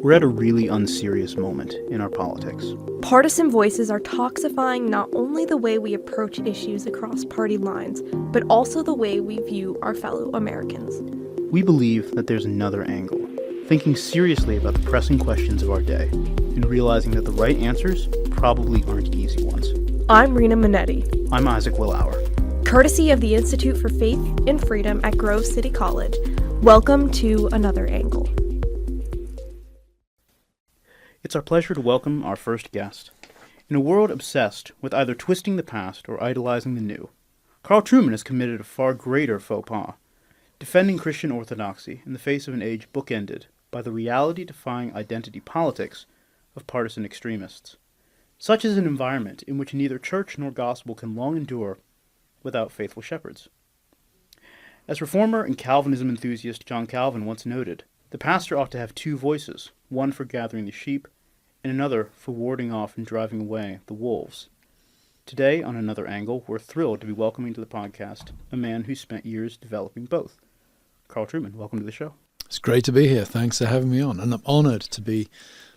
We're at a really unserious moment in our politics. Partisan voices are toxifying not only the way we approach issues across party lines, but also the way we view our fellow Americans. We believe that there's another angle, thinking seriously about the pressing questions of our day, and realizing that the right answers probably aren't easy ones. I'm Rena Minetti. I'm Isaac Willauer. Courtesy of the Institute for Faith and Freedom at Grove City College, welcome to Another Angle. It's our pleasure to welcome our first guest. In a world obsessed with either twisting the past or idolizing the new, Carl Trueman has committed a far greater faux pas, defending Christian orthodoxy in the face of an age bookended by the reality-defying identity politics of partisan extremists. Such is an environment in which neither church nor gospel can long endure without faithful shepherds. As reformer and Calvinism enthusiast John Calvin once noted, the pastor ought to have two voices, one for gathering the sheep, and another for warding off and driving away the wolves. Today, on Another Angle, we're thrilled to be welcoming to the podcast a man who spent years developing both. Carl Trueman, welcome to the show. It's great to be here. Thanks for having me on. And I'm honored to be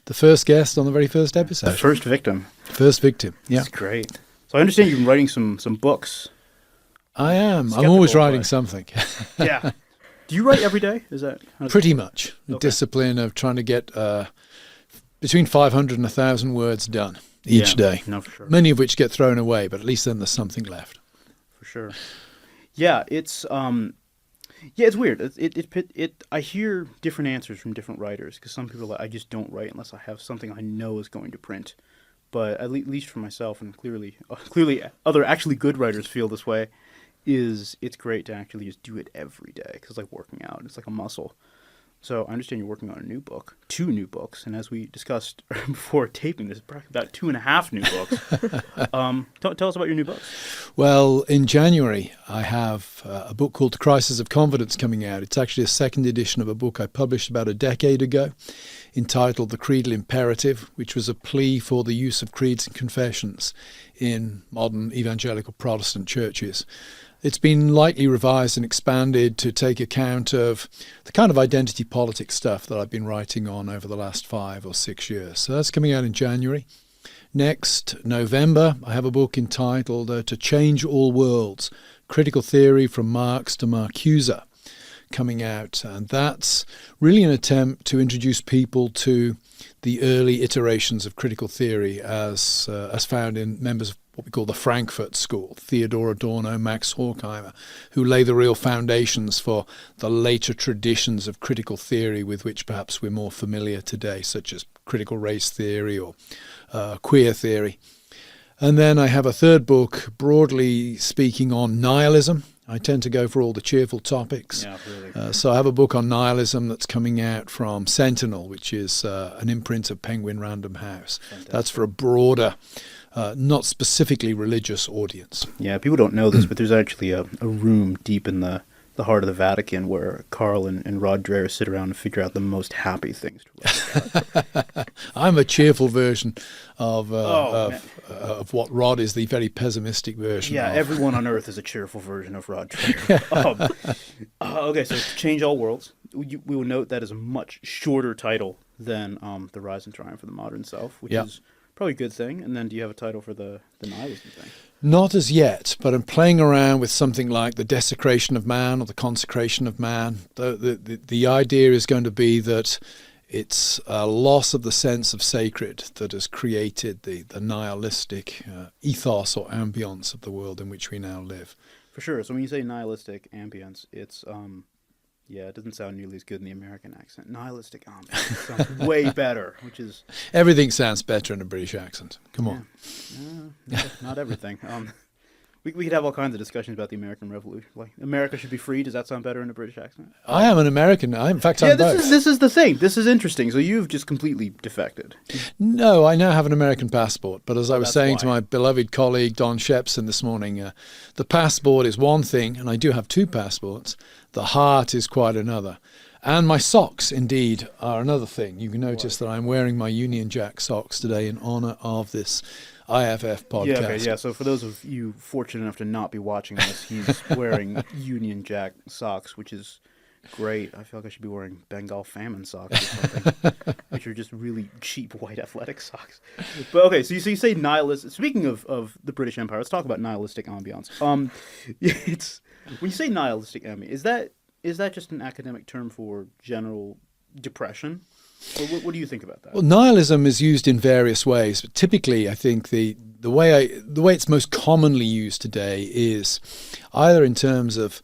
the first guest on the very first episode. The first victim. First victim, yeah. That's great. So I understand you've been writing some books. I am. I'm always writing something. Yeah. Do you write every day? Is that pretty much the Okay. discipline of trying to get between 500 and 1,000 words done each day. No, for sure. Many of which get thrown away, but at least then there's something left. For sure. Yeah, it's weird. I hear different answers from different writers because some people are like, I just don't write unless I have something I know is going to print. But at least for myself, and clearly other actually good writers feel this way, it's great to actually just do it every day because it's like working out. It's like a muscle. So I understand you're working on a new book, 2 new books, and as we discussed before taping this, probably about 2.5 new books. Tell us about your new books. Well, in January, I have a book called The Crisis of Confidence coming out. It's actually a second edition of a book I published about a decade ago entitled The Creedal Imperative, which was a plea for the use of creeds and confessions in modern evangelical Protestant churches. It's been lightly revised and expanded to take account of the kind of identity politics stuff that I've been writing on over the last 5 or 6 years. So that's coming out in January. Next November, I have a book entitled To Change All Worlds, Critical Theory from Marx to Marcuse, coming out. And that's really an attempt to introduce people to the early iterations of critical theory as found in members of what we call the Frankfurt School, Theodor Adorno, Max Horkheimer, who lay the real foundations for the later traditions of critical theory with which perhaps we're more familiar today, such as critical race theory or queer theory. And then I have a third book, broadly speaking, on nihilism. I tend to go for all the cheerful topics. Yeah, really. So I have a book on nihilism that's coming out from Sentinel, which is an imprint of Penguin Random House. Fantastic. That's for a broader, not specifically religious audience. Yeah, people don't know this, but there's actually a room deep in the heart of the Vatican where Carl and Rod Dreher sit around and figure out the most happy things to write about. I'm a cheerful version of what Rod is, the very pessimistic version. Yeah, of. everyone on Earth is a cheerful version of Rod Dreher. Okay, so Change All Worlds. We will note that is a much shorter title than The Rise and Triumph of the Modern Self, which is probably a good thing. And then do you have a title for the nihilism thing? Not as yet, but I'm playing around with something like the desecration of man or the consecration of man. The idea is going to be that it's a loss of the sense of sacred that has created the nihilistic ethos or ambiance of the world in which we now live. For sure. So when you say nihilistic ambience, it's it doesn't sound nearly as good in the American accent. Nihilistic ambience sounds way better, which is everything sounds better in a British accent. Come on. Not everything. We could have all kinds of discussions about the American Revolution. Like, America should be free. Does that sound better in a British accent? I am an American. In fact, I'm both. This is the thing. This is interesting. So you've just completely defected. No, I now have an American passport. But as I was saying why. to my beloved colleague Don Shepson this morning, the passport is one thing, and I do have 2 passports. The heart is quite another. And my socks, indeed, are another thing. You can notice that I'm wearing my Union Jack socks today in honor of this IFF podcast. Yeah. So for those of you fortunate enough to not be watching this, he's wearing Union Jack socks, which is great. I feel like I should be wearing Bengal famine socks or something, which are just really cheap white athletic socks. But okay, so you say nihilist. Speaking of the British Empire, let's talk about nihilistic ambiance. It's when you say nihilistic ambiance, is that just an academic term for general depression? Or what do you think about that? Well, nihilism is used in various ways, but typically I think the way it's most commonly used today is either in terms of,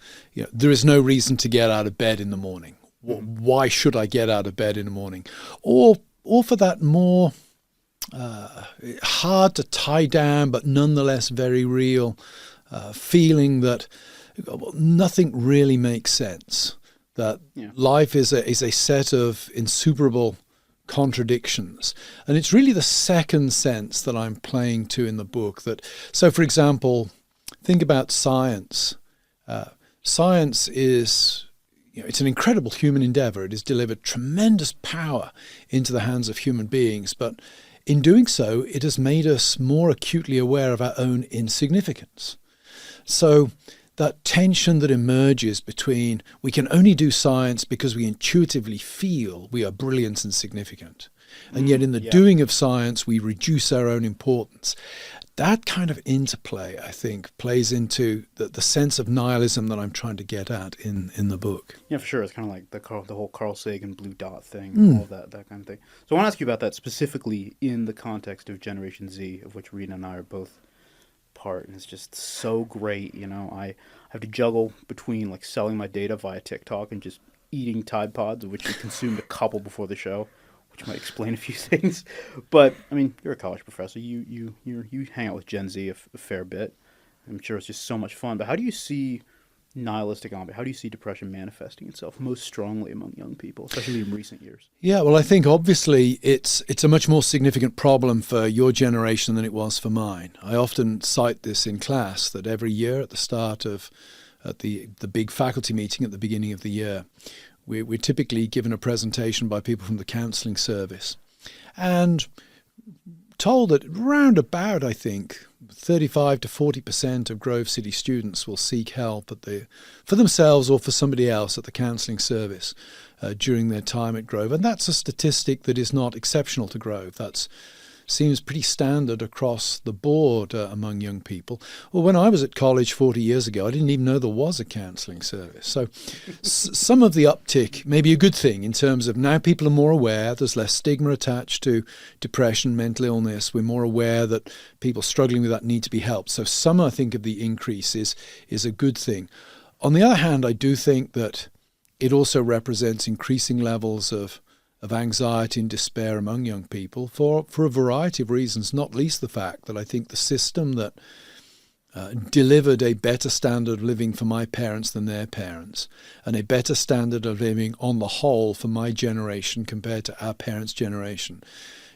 there is no reason to get out of bed in the morning. Why should I get out of bed in the morning? Or for that more hard to tie down but nonetheless very real feeling that nothing really makes sense. That life is a set of insuperable contradictions. And it's really the second sense that I'm playing to in the book. So, for example, think about science. Science is, it's an incredible human endeavor. It has delivered tremendous power into the hands of human beings. But in doing so, it has made us more acutely aware of our own insignificance. So that tension that emerges between we can only do science because we intuitively feel we are brilliant and significant, and yet in the doing of science we reduce our own importance. That kind of interplay, I think, plays into the sense of nihilism that I'm trying to get at in the book. Yeah, for sure. It's kind of like the whole Carl Sagan blue dot thing, all that kind of thing. So I want to ask you about that specifically in the context of Generation Z, of which Rena and I are both part, and it's just so great. I have to juggle between like selling my data via TikTok and just eating Tide Pods, of which we consumed a couple before the show, which might explain a few things. But I mean, you're a college professor. You hang out with Gen Z a fair bit. I'm sure it's just so much fun. But how do you see nihilistic ambiance? How do you see depression manifesting itself most strongly among young people, especially in recent years? Yeah, well, I think obviously it's a much more significant problem for your generation than it was for mine. I often cite this in class that every year at the start of the big faculty meeting at the beginning of the year, we're typically given a presentation by people from the counselling service and told that round about, I think, 35 to 40% of Grove City students will seek help for themselves or for somebody else at the counselling service during their time at Grove. And that's a statistic that is not exceptional to Grove. That seems pretty standard across the board among young people. Well, when I was at college 40 years ago, I didn't even know there was a counselling service. So some of the uptick may be a good thing in terms of now people are more aware, there's less stigma attached to depression, mental illness. We're more aware that people struggling with that need to be helped. So some, I think, of the increase is a good thing. On the other hand, I do think that it also represents increasing levels of anxiety and despair among young people for a variety of reasons, not least the fact that I think the system that delivered a better standard of living for my parents than their parents, and a better standard of living on the whole for my generation compared to our parents' generation,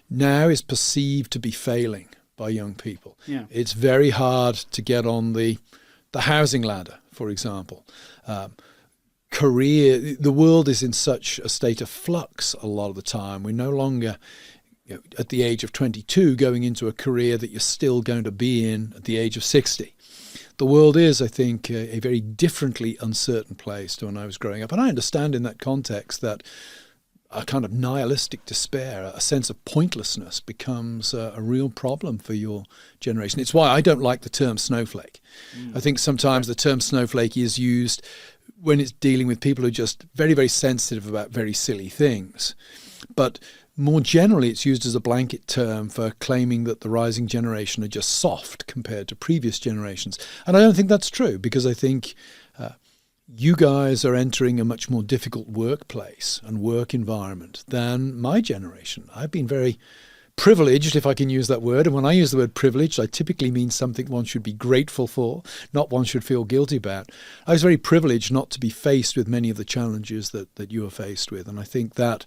now is perceived to be failing by young people. Yeah. It's very hard to get on the housing ladder, for example. Career, the world is in such a state of flux a lot of the time. We're no longer at the age of 22 going into a career that you're still going to be in at the age of 60. The world is, I think, a very differently uncertain place to when I was growing up. And I understand in that context that a kind of nihilistic despair, a sense of pointlessness becomes a real problem for your generation. It's why I don't like the term snowflake. I think sometimes the term snowflake is used when it's dealing with people who are just very, very sensitive about very silly things. But more generally, it's used as a blanket term for claiming that the rising generation are just soft compared to previous generations. And I don't think that's true, because I think you guys are entering a much more difficult workplace and work environment than my generation. I've been very privileged, if I can use that word. And when I use the word privileged, I typically mean something one should be grateful for, not one should feel guilty about. I was very privileged not to be faced with many of the challenges that you are faced with. And I think that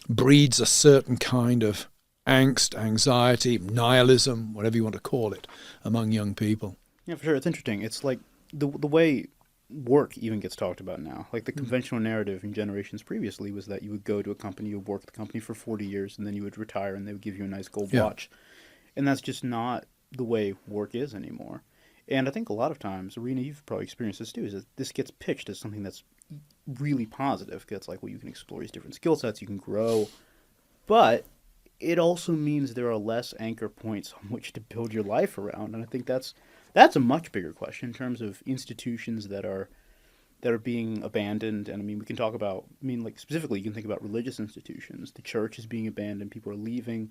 breeds a certain kind of angst, anxiety, nihilism, whatever you want to call it, among young people. Yeah, for sure. It's interesting. It's like the way work even gets talked about now. Like the conventional narrative in generations previously was that you would go to a company, you would work at the company for 40 years, and then you would retire and they would give you a nice gold watch. And that's just not the way work is anymore. And I think a lot of times, Arena, you've probably experienced this too, is that this gets pitched as something that's really positive. It's like, well, you can explore these different skill sets, you can grow, but it also means there are less anchor points on which to build your life around. And I think that's a much bigger question in terms of institutions that are being abandoned. And I mean, we can talk about, like specifically, you can think about religious institutions. The church is being abandoned. People are leaving.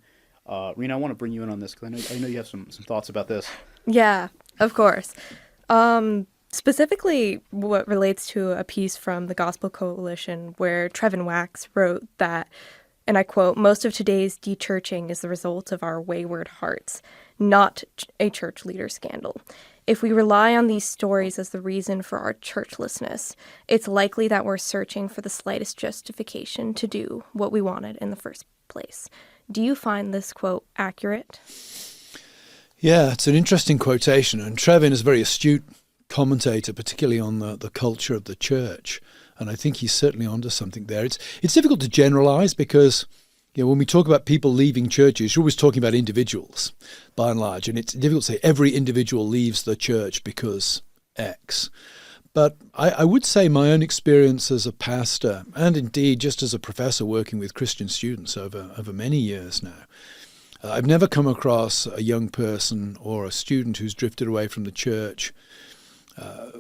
Rena, I want to bring you in on this because I know you have some thoughts about this. Yeah, of course. Specifically, what relates to a piece from the Gospel Coalition where Trevin Wax wrote that, and I quote, "Most of today's de-churching is the result of our wayward hearts, not a church leader scandal. If we rely on these stories as the reason for our churchlessness, it's likely that we're searching for the slightest justification to do what we wanted in the first place." Do you find this quote accurate? Yeah, it's an interesting quotation, and Trevin is a very astute commentator, particularly on the culture of the church, and I think he's certainly onto something there. It's difficult to generalize because, when we talk about people leaving churches, you're always talking about individuals, by and large, and it's difficult to say every individual leaves the church because X. But I would say my own experience as a pastor, and indeed just as a professor working with Christian students over many years now, I've never come across a young person or a student who's drifted away from the church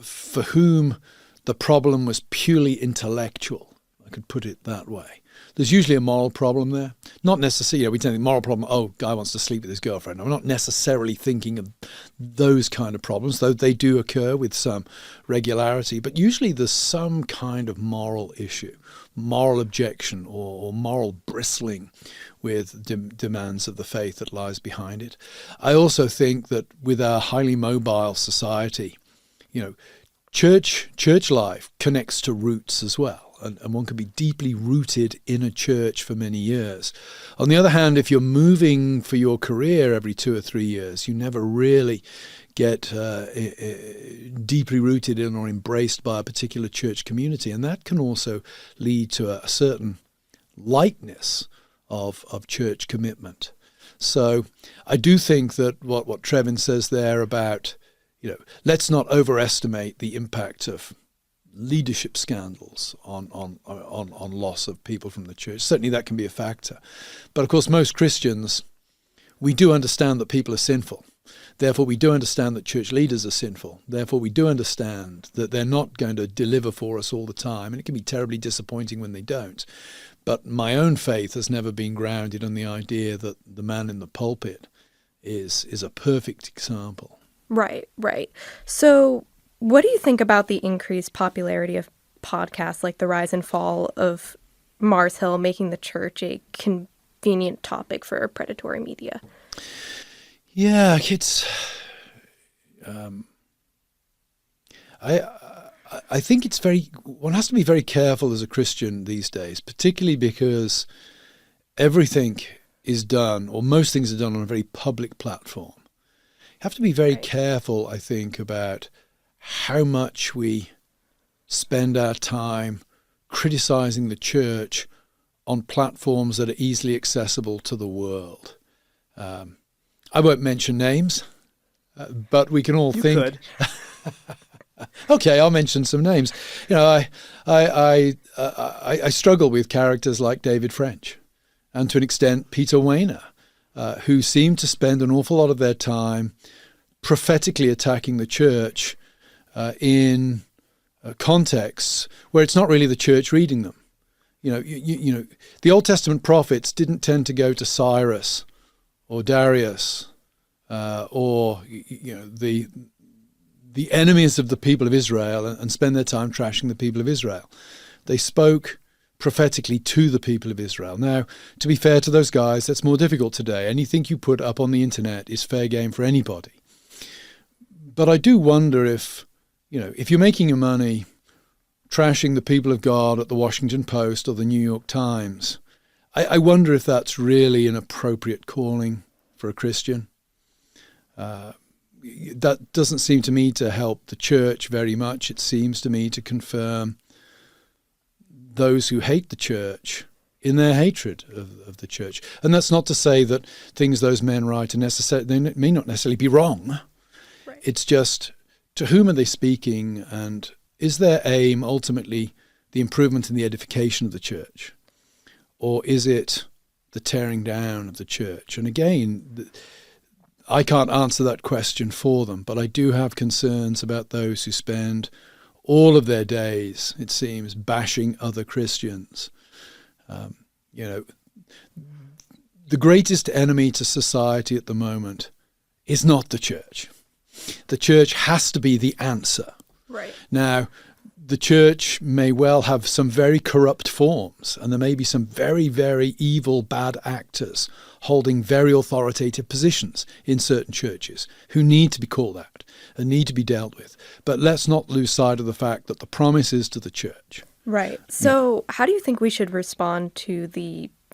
for whom the problem was purely intellectual. I could put it that way. There's usually a moral problem there. Not necessarily, we tend to think moral problem, guy wants to sleep with his girlfriend. I'm not necessarily thinking of those kind of problems, though they do occur with some regularity. But usually there's some kind of moral issue, moral objection or moral bristling with demands of the faith that lies behind it. I also think that with our highly mobile society, church life connects to roots as well. And one can be deeply rooted in a church for many years. On the other hand, if you're moving for your career every 2 or 3 years, you never really get deeply rooted in or embraced by a particular church community. And that can also lead to a certain lightness of church commitment. So I do think that what Trevin says there about, let's not overestimate the impact of leadership scandals on loss of people from the church. Certainly that can be a factor. But of course, most Christians, we do understand that people are sinful. Therefore, we do understand that church leaders are sinful. Therefore, we do understand that they're not going to deliver for us all the time. And it can be terribly disappointing when they don't. But my own faith has never been grounded on the idea that the man in the pulpit is a perfect example. Right. So what do you think about the increased popularity of podcasts like the rise and fall of Mars Hill, making the church a convenient topic for predatory media? Yeah, it's. I think it's one has to be very careful as a Christian these days, particularly because everything is done, or most things are done on a very public platform. You have to be very careful, I think, about how much we spend our time criticizing the church on platforms that are easily accessible to the world. I won't mention names, but we can all think. Could. Okay, I'll mention some names. I struggle with characters like David French, and to an extent Peter Weiner, who seem to spend an awful lot of their time prophetically attacking the church in contexts where it's not really the church reading them. The Old Testament prophets didn't tend to go to Cyrus or Darius or the enemies of the people of Israel and spend their time trashing the people of Israel. They spoke prophetically to the people of Israel. Now, to be fair to those guys, that's more difficult today. Anything you put up on the internet is fair game for anybody. But I do wonder if you're making your money trashing the people of God at the Washington Post or the New York Times, I wonder if that's really an appropriate calling for a Christian. That doesn't seem to me to help the church very much. It seems to me to confirm those who hate the church in their hatred of the church. And that's not to say that things those men write they may not necessarily be wrong. Right. It's just, to whom are they speaking, and is their aim ultimately the improvement and the edification of the church? Or is it the tearing down of the church? And again, I can't answer that question for them, but I do have concerns about those who spend all of their days, it seems, bashing other Christians. The greatest enemy to society at the moment is not the church. The church has to be the answer. Right. Now, the church may well have some very corrupt forms, and there may be some very, very evil, bad actors holding very authoritative positions in certain churches who need to be called out and need to be dealt with. But let's not lose sight of the fact that the promise is to the church. Right. So how do you think we should respond to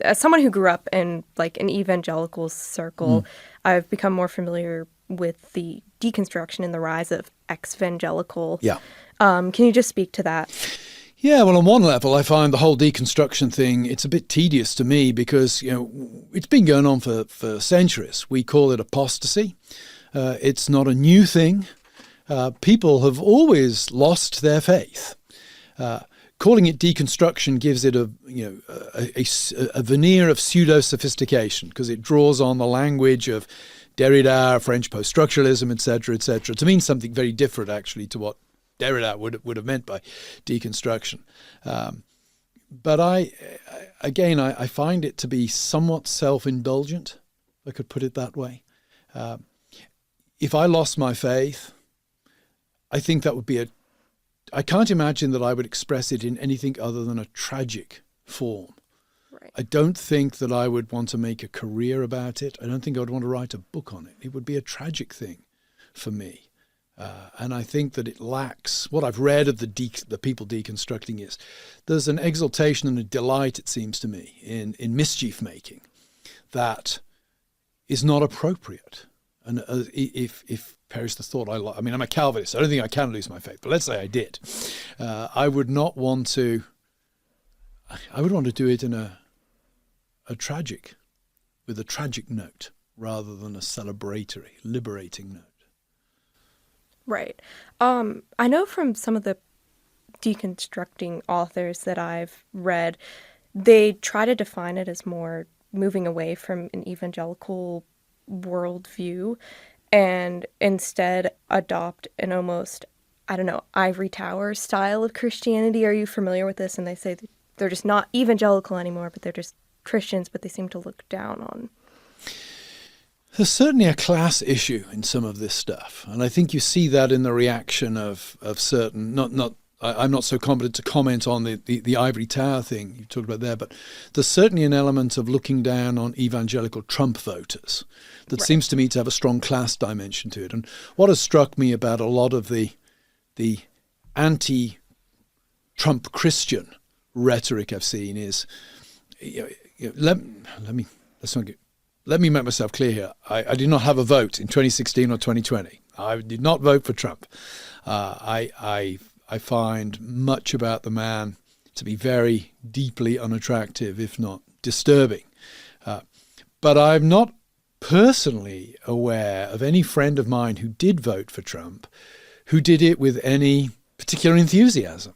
as someone who grew up in like an evangelical circle, I've become more familiar with the deconstruction and the rise of Exvangelical. Yeah. Can you just speak to that? Yeah, well, on one level, I find the whole deconstruction thing, it's a bit tedious to me because, it's been going on for centuries. We call it apostasy. It's not a new thing. People have always lost their faith. Calling it deconstruction gives it a veneer of pseudo-sophistication because it draws on the language of Derrida, French post-structuralism, etc., to mean something very different, actually, to what Derrida would have meant by deconstruction. But I find it to be somewhat self-indulgent, if I could put it that way. If I lost my faith, I think that would be I can't imagine that I would express it in anything other than a tragic form. Right. I don't think that I would want to make a career about it. I don't think I would want to write a book on it. It would be a tragic thing for me. And I think that it lacks, what I've read of the people deconstructing is, there's an exaltation and a delight, it seems to me, in mischief making that is not appropriate. And if perish the thought, I mean, I'm a Calvinist. I don't think I can lose my faith, but let's say I did. I would not want to. I would want to do it in a tragic, with a tragic note, rather than a celebratory, liberating note. Right. I know from some of the deconstructing authors that I've read, they try to define it as more moving away from an evangelical worldview and instead adopt an almost, ivory tower style of Christianity. Are you familiar with this? And they say that they're just not evangelical anymore, but they're just Christians, but they seem to look down on. There's certainly a class issue in some of this stuff, and I think you see that in the reaction of certain, I'm not so competent to comment on the ivory tower thing you talked about there, but there's certainly an element of looking down on evangelical Trump voters that seems to me to have a strong class dimension to it. And what has struck me about a lot of the anti-Trump Christian rhetoric I've seen is, let me make myself clear here. I did not have a vote in 2016 or 2020. I did not vote for Trump. I find much about the man to be very deeply unattractive, if not disturbing. But I'm not personally aware of any friend of mine who did vote for Trump who did it with any particular enthusiasm.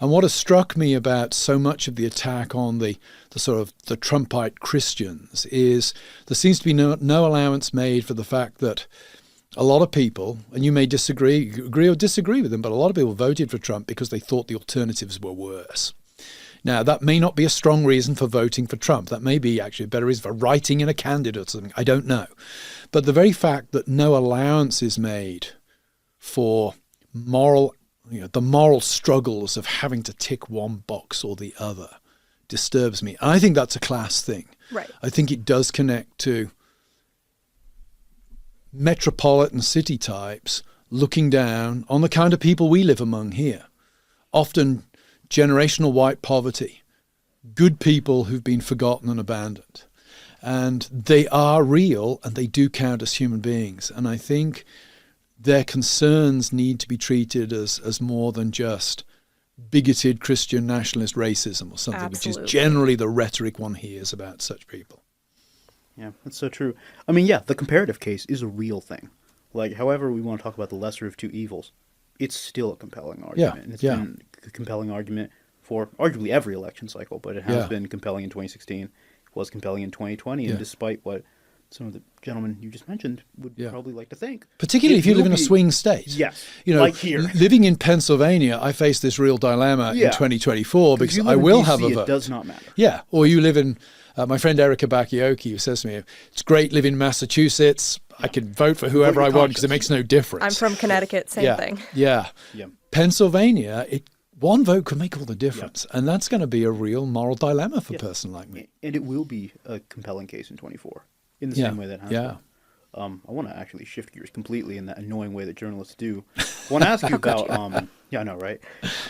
And what has struck me about so much of the attack on the sort of the Trumpite Christians is there seems to be no allowance made for the fact that a lot of people, and you may agree or disagree with them, but a lot of people voted for Trump because they thought the alternatives were worse. Now, that may not be a strong reason for voting for Trump. That may be actually a better reason for writing in a candidate or something. I don't know. But the very fact that no allowance is made for the moral struggles of having to tick one box or the other disturbs me. And I think that's a class thing. Right. I think it does connect to metropolitan city types looking down on the kind of people we live among here. Often generational white poverty, good people who've been forgotten and abandoned. And they are real and they do count as human beings. And I think their concerns need to be treated as more than just bigoted Christian nationalist racism or something, Absolutely. Which is generally the rhetoric one hears about such people. Yeah, that's so true. I mean, yeah, the comparative case is a real thing. Like, however we want to talk about the lesser of two evils, it's still a compelling argument. Yeah, And it's yeah. been a compelling argument for arguably every election cycle, but it has Yeah. been compelling in 2016, was compelling in 2020, and Yeah. despite what some of the gentlemen you just mentioned would Yeah. probably like to think. Particularly it if you live will in a be- swing state. Yes, You know, like here. living in Pennsylvania, I face this real dilemma Yeah. in 2024 because you I live in will DC, have a it vote. does not matter. Yeah. Or you live in, my friend Erica Bakioki, who says to me, it's great living in Massachusetts. I can vote for whoever your I want because it conscience. makes no difference. I'm from Connecticut, same yeah. thing. Yeah. Yeah. Pennsylvania, one vote could make all the difference. And that's going to be a real moral dilemma for a person like me. And it will be a compelling case in 24, in the Yeah. same way that it has Yeah. been. I want to actually shift gears completely in that annoying way that journalists do. I want to ask you about, yeah, I know, right?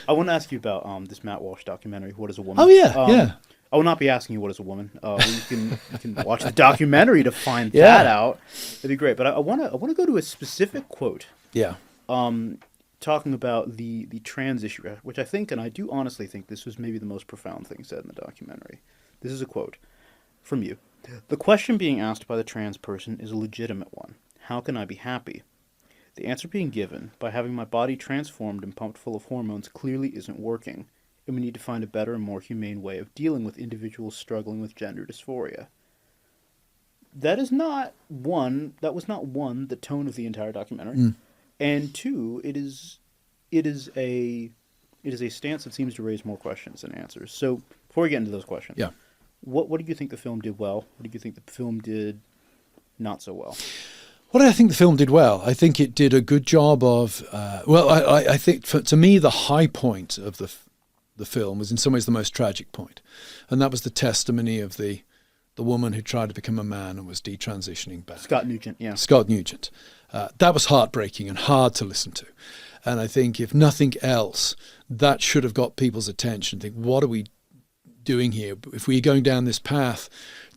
I want to ask you about this Matt Walsh documentary, What is a Woman? Oh, yeah, yeah. I will not be asking you what is a woman. You can watch the documentary to find Yeah. that out. That'd be great. But I want to go to a specific quote Yeah. talking about the trans issue, which I think, and I do honestly think this was maybe the most profound thing said in the documentary. This is a quote from you. The question being asked by the trans person is a legitimate one. How can I be happy? The answer being given by having my body transformed and pumped full of hormones clearly isn't working, and we need to find a better and more humane way of dealing with individuals struggling with gender dysphoria. That was not the tone of the entire documentary. And two, it is a stance that seems to raise more questions than answers. So before we get into those questions, Yeah. what do you think the film did well? What do you think the film did not so well? What do I think the film did well? I think it did a good job of, I think to me the high point of the film was in some ways the most tragic point. And that was the testimony of the woman who tried to become a man and was detransitioning back. Scott Nugent, yeah. Scott Nugent. That was heartbreaking and hard to listen to. And I think if nothing else, that should have got people's attention. Think, what are we doing here? If we're going down this path,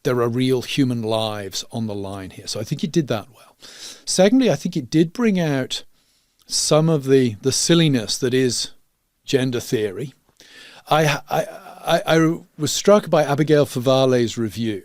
there are real human lives on the line here. So I think it did that well. Secondly, I think it did bring out some of the silliness that is gender theory. I was struck by Abigail Favale's review.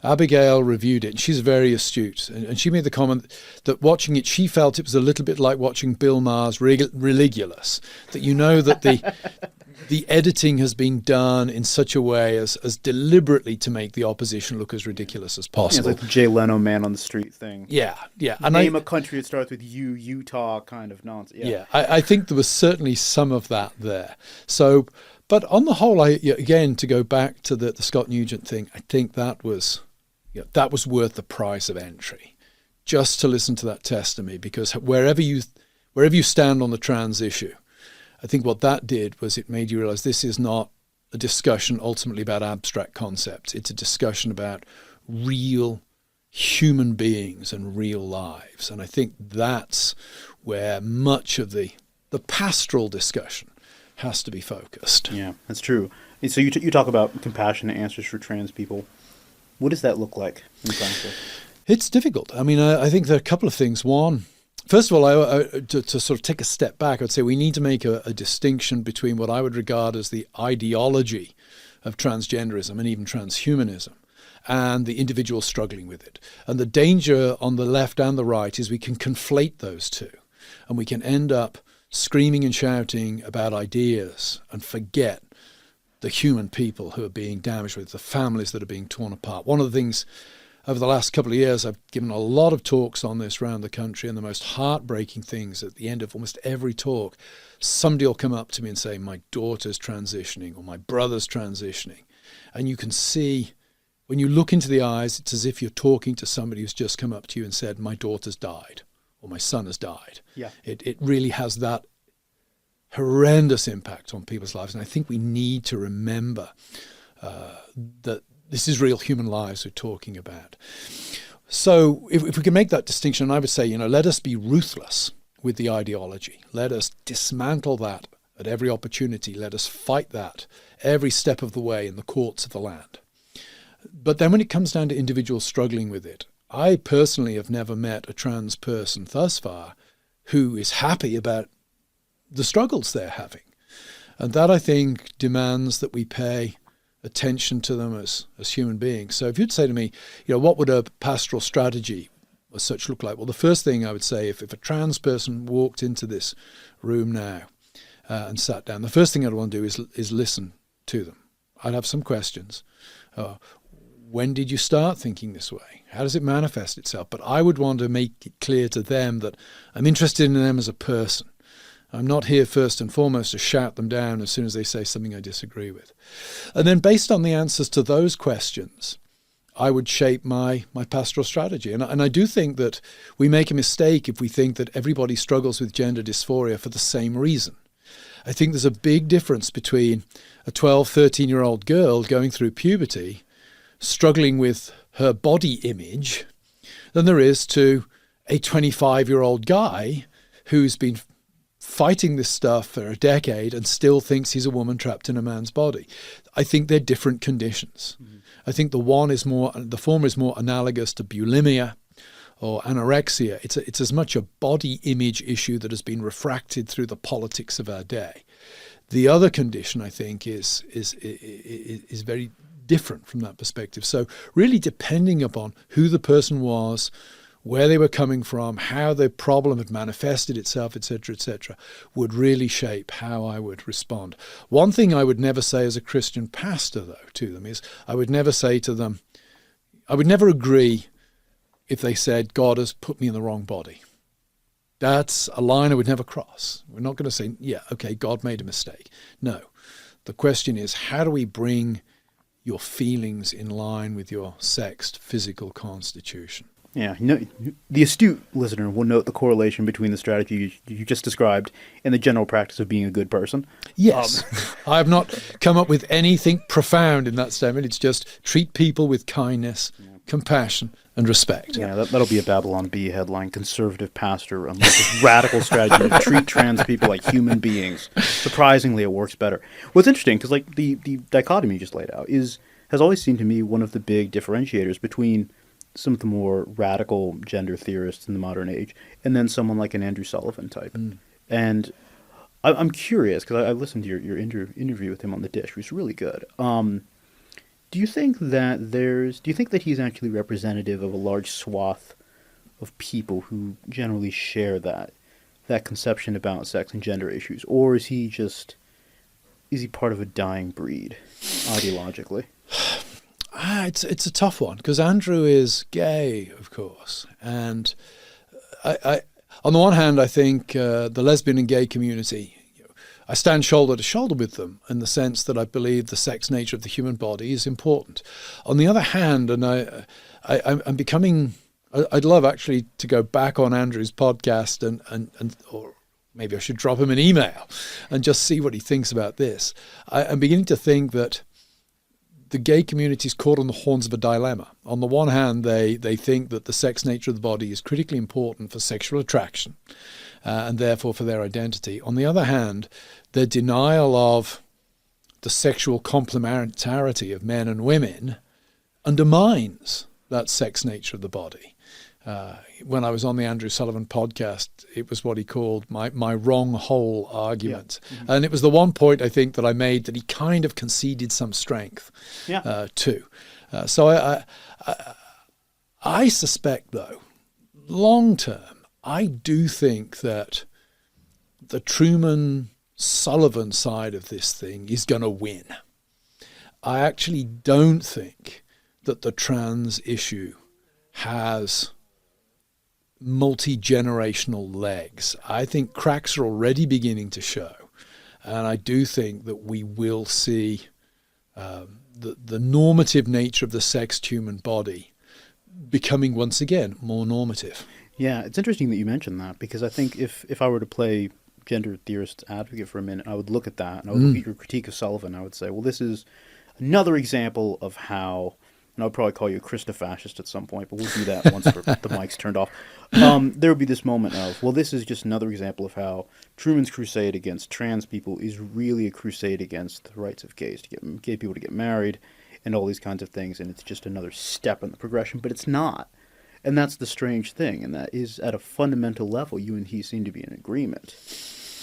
Abigail reviewed it, and she's very astute. And she made the comment that watching it, she felt it was a little bit like watching Bill Maher's Religulous, that you know that the editing has been done in such a way as deliberately to make the opposition look as ridiculous as Yeah, possible. it's like the Jay Leno man on the street thing. Yeah. And Name a country that starts with Utah kind of nonsense. Yeah, I think there was certainly some of that there. So, but on the whole, again, to go back to the Scott Nugent thing, I think that was worth the price of entry, just to listen to that testimony, because wherever you stand on the trans issue, I think what that did was it made you realize this is not a discussion ultimately about abstract concepts. It's a discussion about real human beings and real lives. And I think that's where much of the pastoral discussion has to be focused. Yeah, that's true. And so you talk about compassionate answers for trans people. What does that look like in practice? It's difficult. I mean, I think there are a couple of things. One, first of all, to sort of take a step back, I'd say we need to make a distinction between what I would regard as the ideology of transgenderism and even transhumanism and the individual struggling with it. And the danger on the left and the right is we can conflate those two, and we can end up screaming and shouting about ideas and forget the human people who are being damaged with, the families that are being torn apart. One of the things over the last couple of years, I've given a lot of talks on this around the country, and the most heartbreaking things at the end of almost every talk, somebody will come up to me and say, my daughter's transitioning or my brother's transitioning. And you can see, when you look into the eyes, it's as if you're talking to somebody who's just come up to you and said, my daughter's died or my son has died. Yeah. It really has that horrendous impact on people's lives. And I think we need to remember that this is real human lives we're talking about. So if we can make that distinction, I would say, let us be ruthless with the ideology. Let us dismantle that at every opportunity. Let us fight that every step of the way in the courts of the land. But then when it comes down to individuals struggling with it, I personally have never met a trans person thus far who is happy about the struggles they're having. And that, I think, demands that we pay attention to them as human beings. So if you'd say to me, what would a pastoral strategy as such look like? Well, the first thing I would say, if a trans person walked into this room now and sat down, the first thing I'd want to do is listen to them. I'd have some questions. When did you start thinking this way? How does it manifest itself? But I would want to make it clear to them that I'm interested in them as a person. I'm not here first and foremost to shout them down as soon as they say something I disagree with. And then based on the answers to those questions, I would shape my pastoral strategy. And I do think that we make a mistake if we think that everybody struggles with gender dysphoria for the same reason. I think there's a big difference between a 12, 13-year-old girl going through puberty, struggling with her body image, than there is to a 25-year-old guy who's been fighting this stuff for a decade and still thinks he's a woman trapped in a man's body. I think they're different conditions. Mm-hmm. I think the former is more analogous to bulimia or anorexia. It's as much a body image issue that has been refracted through the politics of our day. The other condition, I think, is very different from that perspective. So really depending upon who the person was, where they were coming from, how the problem had manifested itself, etc., would really shape how I would respond. One thing I would never say as a Christian pastor, though, to them is I would never say to them, I would never agree if they said, God has put me in the wrong body. That's a line I would never cross. We're not going to say, yeah, okay, God made a mistake. No. The question is, how do we bring your feelings in line with your sexed physical constitution? Yeah, the astute listener will note the correlation between the strategy you just described and the general practice of being a good person. Yes. I have not come up with anything profound in that statement. It's just treat people with kindness, compassion, and respect. Yeah, that'll be a Babylon Bee headline. Conservative pastor unleashes this radical strategy to treat trans people like human beings. Surprisingly, it works better. What's interesting, because like the dichotomy you just laid out has always seemed to me one of the big differentiators between some of the more radical gender theorists in the modern age, and then someone like an Andrew Sullivan type. Mm. And I'm curious, because I listened to your interview with him on The Dish, which was really good. Do you think that he's actually representative of a large swath of people who generally share that conception about sex and gender issues? Or is he part of a dying breed, ideologically? It's a tough one, because Andrew is gay, of course, and I on the one hand, I think the lesbian and gay community, I stand shoulder to shoulder with them in the sense that I believe the sex nature of the human body is important. On the other hand, and I'm becoming, I'd love actually to go back on Andrew's podcast and or maybe I should drop him an email and just see what he thinks about this. I'm beginning to think that the gay community is caught on the horns of a dilemma. On the one hand, they think that the sex nature of the body is critically important for sexual attraction and therefore for their identity. On the other hand, their denial of the sexual complementarity of men and women undermines that sex nature of the body. When I was on the Andrew Sullivan podcast, it was what he called my wrong hole argument. Yeah. Mm-hmm. And it was the one point, I think, that I made that he kind of conceded some strength to. So I suspect, though, long term, I do think that the Trueman-Sullivan side of this thing is going to win. I actually don't think that the trans issue has multi-generational legs. I think cracks are already beginning to show, and I do think that we will see the normative nature of the sexed human body becoming once again more normative. Yeah, it's interesting that you mentioned that, because I think if I were to play gender theorist advocate for a minute, I would look at that and I would look at your critique of Sullivan. I would say, well, this is another example of how, and I would probably call you a Christofascist at some point, but we'll do that once the mic's turned off. There would be this moment of, well, this is just another example of how Truman's crusade against trans people is really a crusade against the rights of gays, to get gay people to get married and all these kinds of things, and it's just another step in the progression, but it's not. And that's the strange thing, and that is at a fundamental level, you and he seem to be in agreement.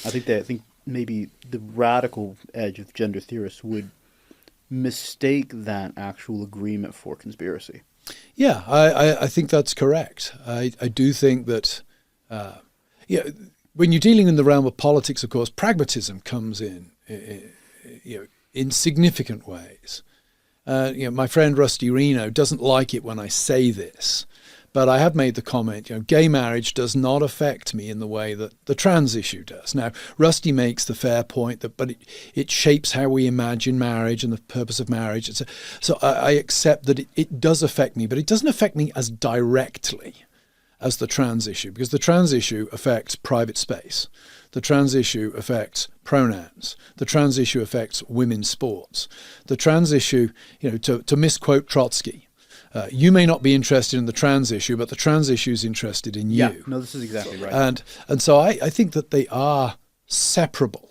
I think maybe the radical edge of gender theorists would mistake that actual agreement for conspiracy. Yeah, I think that's correct. I do think that when you're dealing in the realm of politics, of course, pragmatism comes in, in significant ways. My friend Rusty Reno doesn't like it when I say this, but I have made the comment, gay marriage does not affect me in the way that the trans issue does. Now, Rusty makes the fair point but it shapes how we imagine marriage and the purpose of marriage. So I accept that it does affect me, but it doesn't affect me as directly as the trans issue, because the trans issue affects private space. The trans issue affects pronouns. The trans issue affects women's sports. The trans issue, to misquote Trotsky, you may not be interested in the trans issue, but the trans issue is interested in you. Yeah, no, this is exactly right. And so I think that they are separable.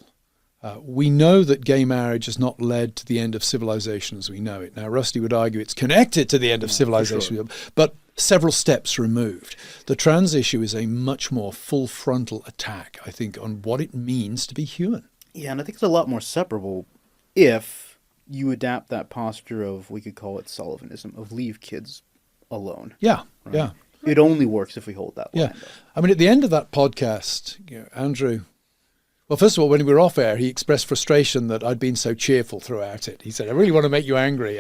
We know that gay marriage has not led to the end of civilization as we know it. Now, Rusty would argue it's connected to the end of civilization, sure. but several steps removed. The trans issue is a much more full frontal attack, I think, on what it means to be human. Yeah, and I think it's a lot more separable if you adapt that posture of, we could call it Sullivanism, of leave kids alone. Yeah, right? yeah. It only works if we hold that line. Yeah. I mean, at the end of that podcast, Andrew, well, first of all, when we were off air, he expressed frustration that I'd been so cheerful throughout it. He said, I really want to make you angry.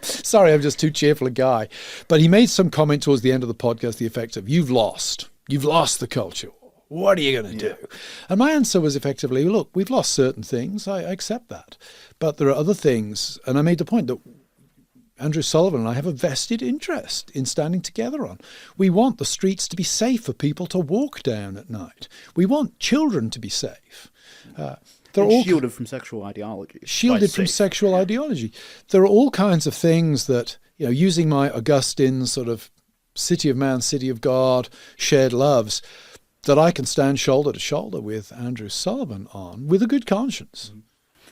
Sorry, I'm just too cheerful a guy. But he made some comment towards the end of the podcast, the effect of, you've lost the culture. What are you going to do? And my answer was effectively, look, we've lost certain things. I accept that. But there are other things. And I made the point that Andrew Sullivan and I have a vested interest in standing together on. We want the streets to be safe for people to walk down at night. We want children to be safe. They're all shielded from sexual ideology. Shielded from sexual ideology. There are all kinds of things that, using my Augustine sort of city of man, city of God, shared loves, that I can stand shoulder to shoulder with Andrew Sullivan on with a good conscience.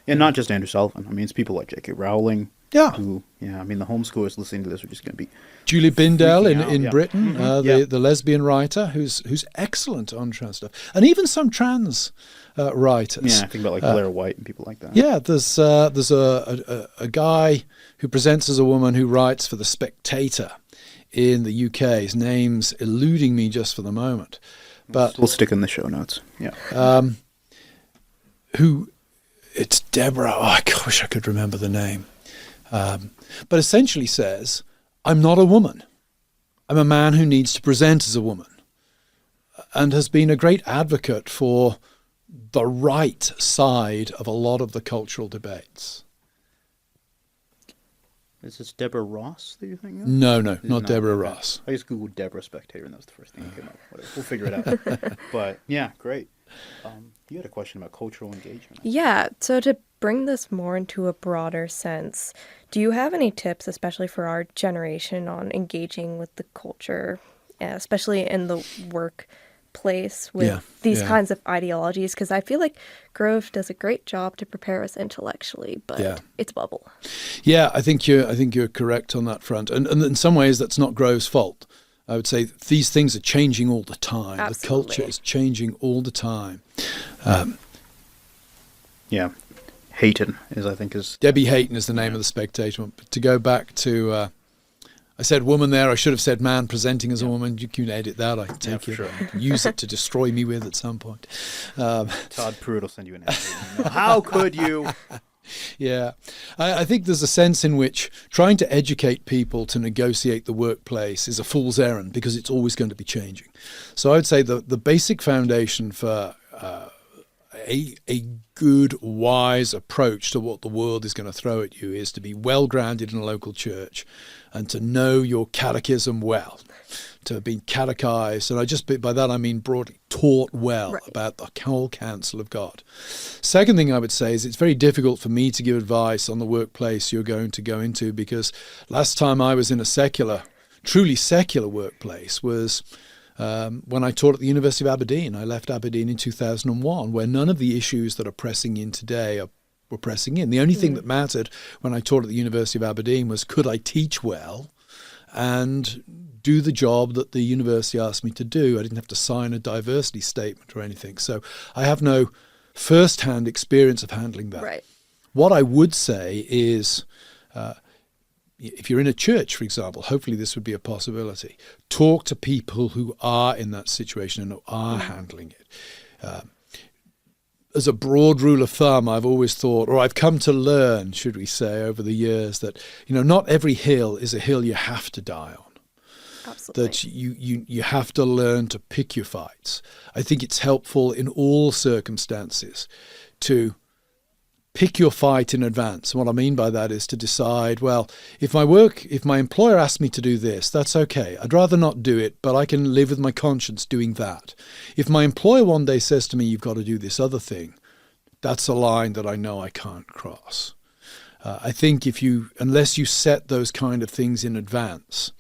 And not just Andrew Sullivan. I mean, it's people like J.K. Rowling. Yeah. Who, I mean, the homeschoolers listening to this are just going to be Julie Bindell in out, Britain, the lesbian writer who's excellent on trans stuff, and even some trans writers. Yeah, I think about like Blair White and people like that. Yeah, there's a guy who presents as a woman who writes for The Spectator in the UK. His name's eluding me just for the moment, but we'll stick in the show notes. Yeah. It's Deborah. Oh, I wish I could remember the name. But essentially says, I'm not a woman. I'm a man who needs to present as a woman, and has been a great advocate for the right side of a lot of the cultural debates. Is this Deborah Ross that you're thinking of? No, not Deborah Ross. I just Googled Deborah Spectator, and that was the first thing that came up. Whatever. We'll figure it out. But, yeah, great. You had a question about cultural engagement. Yeah, so to bring this more into a broader sense, do you have any tips, especially for our generation, on engaging with the culture, especially in the workplace with these kinds of ideologies? Because I feel like Grove does a great job to prepare us intellectually, but it's a bubble. Yeah, I think you're correct on that front, and in some ways that's not Grove's fault. I would say these things are changing all the time. Absolutely. The culture is changing all the time. Yeah. Hayton is Debbie Hayton is the name of The Spectator. But to go back to, I said woman there, I should have said man presenting as a woman. You can edit that, I can take it. Sure. Use it to destroy me with at some point. Todd Pruitt will send you an email. How could you? Yeah. I think there's a sense in which trying to educate people to negotiate the workplace is a fool's errand, because it's always going to be changing. So I would say the basic foundation for a good, wise approach to what the world is going to throw at you is to be well grounded in a local church and to know your catechism well, to have been catechized. And by that I mean broadly taught well about the whole counsel of God. Second thing I would say is it's very difficult for me to give advice on the workplace you're going to go into, because last time I was in a truly secular workplace was when I taught at the University of Aberdeen. I left Aberdeen in 2001, where none of the issues that are pressing in today were pressing in. The only thing that mattered when I taught at the University of Aberdeen was, could I teach well and do the job that the university asked me to do? I didn't have to sign a diversity statement or anything. So I have no first-hand experience of handling that. Right. What I would say is if you're in a church, for example, hopefully this would be a possibility. Talk to people who are in that situation and who are handling it. As a broad rule of thumb, I've always thought, or I've come to learn, should we say, over the years, that not every hill is a hill you have to die on. Absolutely. That you have to learn to pick your fights. I think it's helpful in all circumstances to pick your fight in advance. And what I mean by that is to decide, well, if my employer asks me to do this, that's okay. I'd rather not do it, but I can live with my conscience doing that. If my employer one day says to me, you've got to do this other thing, that's a line that I know I can't cross. I think unless you set those kind of things in advance,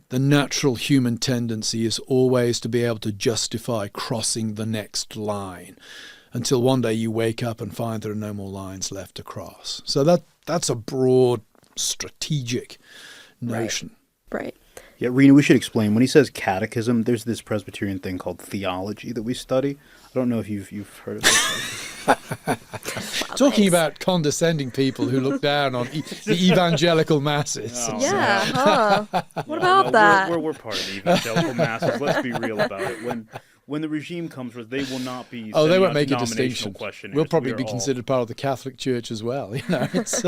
the natural human tendency is always to be able to justify crossing the next line until one day you wake up and find there are no more lines left to cross. So that's a broad strategic notion. Right. Yeah, Rena, we should explain. When he says catechism, there's this Presbyterian thing called theology that we study. I don't know if you've heard of it. Talking about condescending people who look down on the evangelical masses. Oh, Yeah, huh? What about that? We're part of the evangelical masses. Let's be real about it. When the regime comes for us, they will not be. They won't us make a denominational distinction. questionnaires. We'll probably We are be all- considered part of the Catholic Church as well. It's,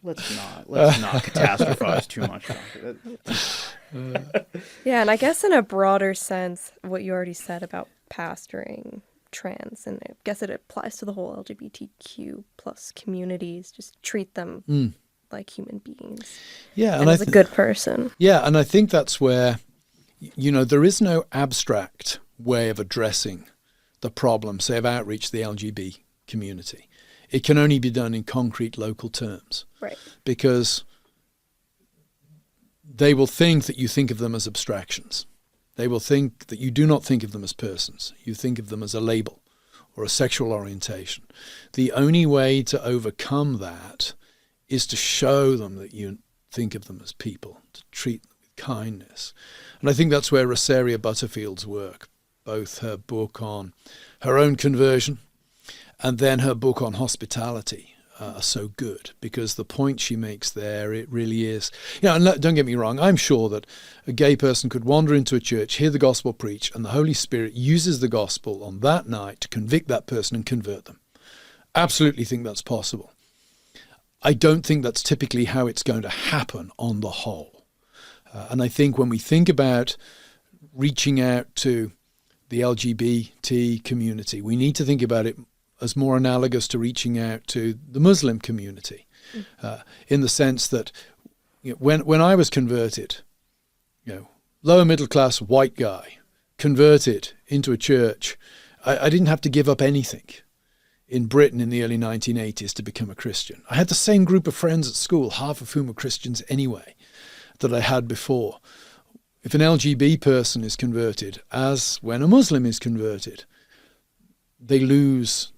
Let's not catastrophize too much. Doctor. Yeah, and I guess in a broader sense, what you already said about pastoring trans, and I guess it applies to the whole LGBTQ plus communities. Just treat them like human beings. Yeah, and as a good person. Yeah, and I think that's where, there is no abstract way of addressing the problem, say, of outreach to the LGBT community. It can only be done in concrete local terms. Right. Because they will think that you think of them as abstractions. They will think that you do not think of them as persons. You think of them as a label or a sexual orientation. The only way to overcome that is to show them that you think of them as people, to treat them with kindness. And I think that's where Rosaria Butterfield's work, both her book on her own conversion and then her book on hospitality, are so good, because the point she makes there, it really is. And don't get me wrong, I'm sure that a gay person could wander into a church, hear the gospel preached, and the Holy Spirit uses the gospel on that night to convict that person and convert them. Absolutely think that's possible. I don't think that's typically how it's going to happen on the whole. And I think when we think about reaching out to the LGBT community, we need to think about it as more analogous to reaching out to the Muslim community, in the sense that when I was converted, lower middle class white guy converted into a church, I didn't have to give up anything in Britain in the early 1980s to become a Christian. I had the same group of friends at school, half of whom were Christians anyway, that I had before. If an LGBT person is converted, as when a Muslim is converted, they lose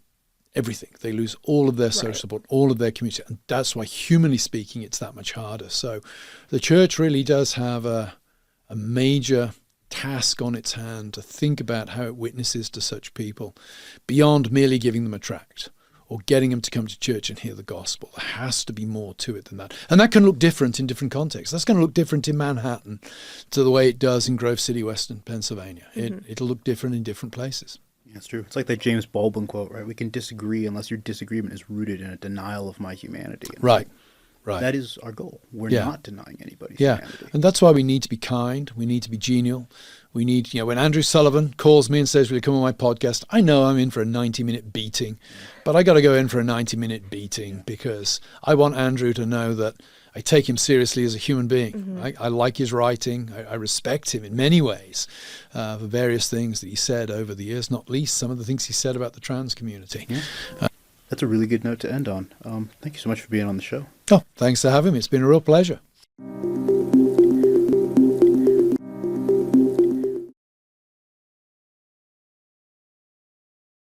everything. They lose all of their social support, all of their community. And that's why, humanly speaking, it's that much harder. So the church really does have a major task on its hand to think about how it witnesses to such people beyond merely giving them a tract or getting them to come to church and hear the gospel. There has to be more to it than that. And that can look different in different contexts. That's going to look different in Manhattan to the way it does in Grove City, Western Pennsylvania. It'll look different in different places. That's true. It's like that James Baldwin quote, right? We can disagree unless your disagreement is rooted in a denial of my humanity. And right. That is our goal. We're not denying anybody's humanity. And that's why we need to be kind. We need to be genial. We need, when Andrew Sullivan calls me and says, will you come on my podcast? I know I'm in for a 90-minute beating, but I got to go in for a 90-minute beating because I want Andrew to know that I take him seriously as a human being. I like his writing. I respect him in many ways for various things that he said over the years, not least some of the things he said about the trans community. That's a really good note to end on. Thank you so much for being on the show. Oh, thanks for having me. It's been a real pleasure.